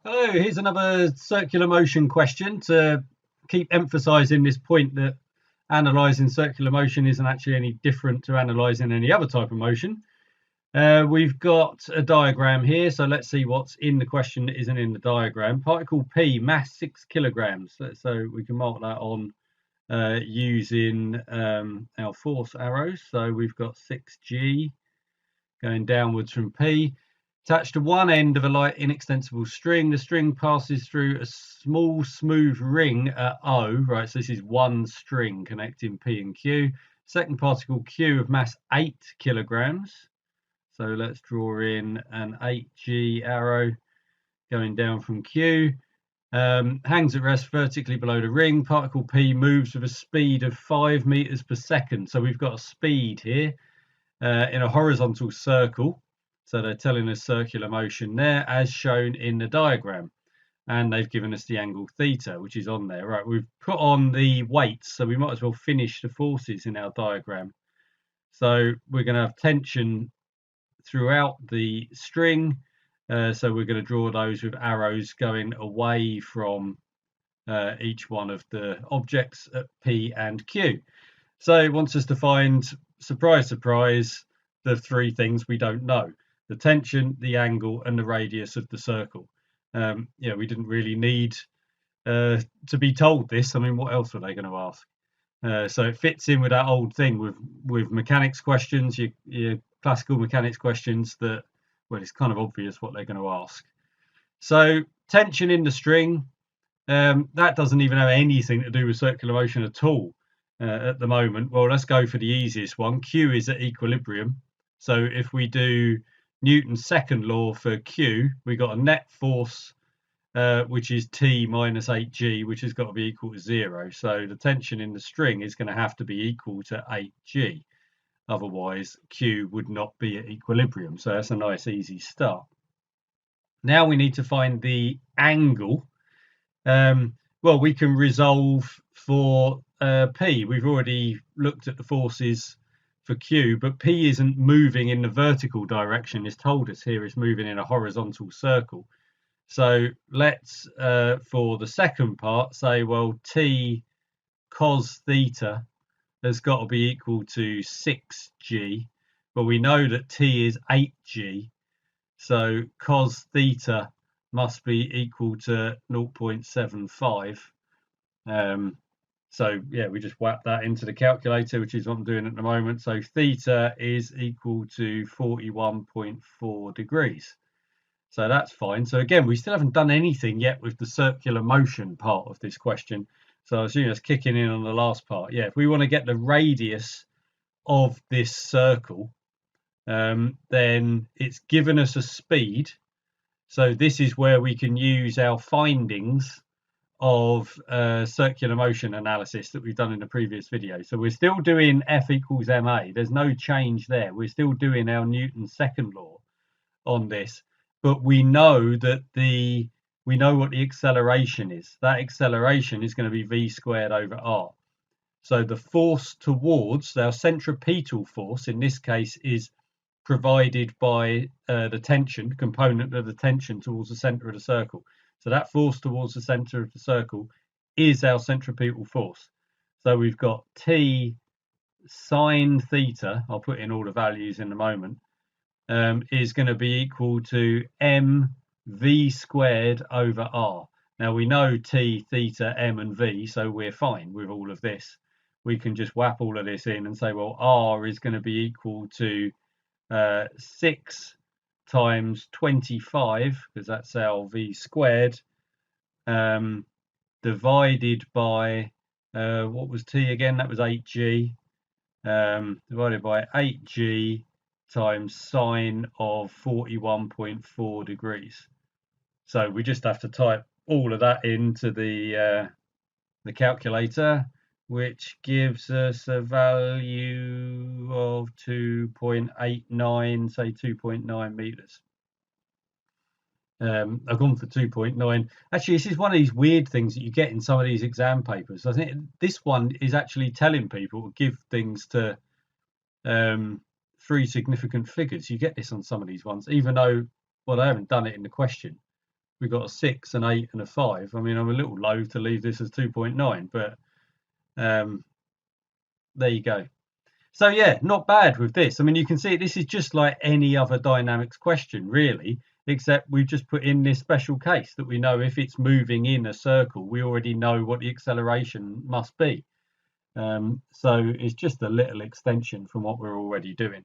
Hello, here's another circular motion question to keep emphasizing this point that analyzing circular motion isn't actually any different to analyzing any other type of motion. We've got a diagram here, so let's see what's in the question that isn't in the diagram. Particle P, mass 6 kilograms. So we can mark that on using our force arrows. So we've got 6G going downwards from P. Attached to one end of a light inextensible string, the string passes through a small smooth ring at O, right? So this is one string connecting P and Q. Second particle Q of mass 8 kilograms. So let's draw in an 8G arrow going down from Q. Hangs at rest vertically below the ring. Particle P moves with a speed of 5 meters per second. So we've got a speed here in a horizontal circle. So they're telling us circular motion there as shown in the diagram. And they've given us the angle theta, which is on there. Right, we've put on the weights, so we might as well finish the forces in our diagram. So we're going to have tension throughout the string. So we're going to draw those with arrows going away from each one of the objects at P and Q. So it wants us to find, surprise, surprise, the three things we don't know: the tension, the angle, and the radius of the circle. We didn't really need to be told this. I mean, what else were they going to ask? So it fits in with that old thing with mechanics questions, your classical mechanics questions that, well, it's kind of obvious what they're going to ask. So tension in the string, that doesn't even have anything to do with circular motion at all at the moment. Well, let's go for the easiest one. Q is at equilibrium. So if we do Newton's second law for Q, we got a net force which is T minus 8G, which has got to be equal to 0. So the tension in the string is going to have to be equal to 8G. Otherwise, Q would not be at equilibrium. So that's a nice, easy start. Now we need to find the angle. Well, we can resolve for P. We've already looked at the forces for Q, but P isn't moving in the vertical direction. It's told us here it's moving in a horizontal circle. So let's, for the second part, say, well, T cos theta has got to be equal to 6G, but we know that T is 8G, so cos theta must be equal to 0.75. So yeah, we just whap that into the calculator, which is what I'm doing at the moment. So theta is equal to 41.4 degrees. So that's fine. So again, we still haven't done anything yet with the circular motion part of this question. So I assume that's kicking in on the last part. Yeah, if we want to get the radius of this circle, then it's given us a speed. So this is where we can use our findings of circular motion analysis that we've done in the previous video. So we're still doing F equals ma. There's no change there. We're still doing our Newton's second law on this, but we know that we know what the acceleration is. That acceleration is going to be v squared over r. So the force towards our centripetal force in this case is provided by the tension component of the tension towards the center of the circle. So that force towards the center of the circle is our centripetal force. So we've got T sine theta, I'll put in all the values in a moment, is going to be equal to mv squared over r. Now we know T, theta, m and v, so we're fine with all of this. We can just whap all of this in and say, well, r is going to be equal to 6 times 25, because that's our v squared, divided by, what was T again? That was 8G, divided by 8G times sine of 41.4 degrees. So we just have to type all of that into the calculator, which gives us a value of 2.89, say 2.9 meters. I've gone for 2.9. Actually, this is one of these weird things that you get in some of these exam papers. I think this one is actually telling people to give things to three significant figures. You get this on some of these ones, even though, well, I haven't done it in the question. we've got a 6, an 8 and a 5. I mean, I'm a little loath to leave this as 2.9, but there you go. So yeah, not bad with this. I mean, you can see this is just like any other dynamics question, really, except we've just put in this special case that we know if it's moving in a circle, we already know what the acceleration must be. So it's just a little extension from what we're already doing.